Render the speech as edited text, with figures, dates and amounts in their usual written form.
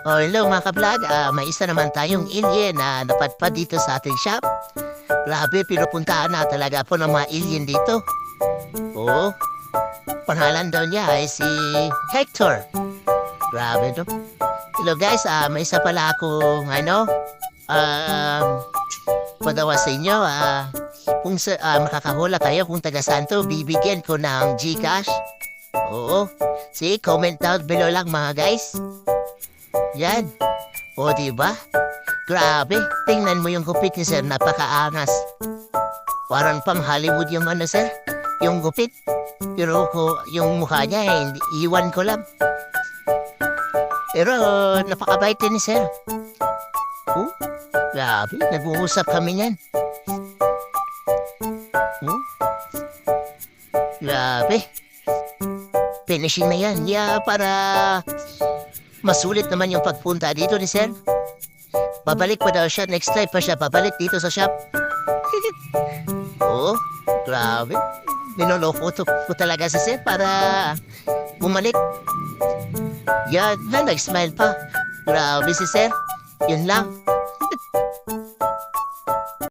Oh, hello mga ka-vlog. May isa naman tayong alien na napadpad dito sa ating shop. Grabe, pinupuntahan na talaga po ng mga alien dito. Oo, pangalan daw niya ay si Hector. Grabe no. Hello guys, may isa pala akong padawa sa inyo. Kung makakahula kayo kung taga Santo, bibigyan ko ng GCash. Oo, see, comment down below lang mga guys. Yan. O, diba? Grabe. Tingnan mo yung gupit ni sir. Napakaangas. Parang pang Hollywood yung sir. Yung gupit. Pero yung mukha niya, iwan ko lang. Pero, napakabait din ni sir. Oh, grabe. Nag-uusap kami niyan. Oh, grabe. Finishing na yan. Yeah, para masulit naman yung pagpunta dito ni sir. Babalik pa daw siya. Next time pa siya babalik dito sa shop. Oo, grabe. Ninoloko ko talaga si sir para bumalik. Yan, nag-smile pa. Grabe si sir. Yun lang.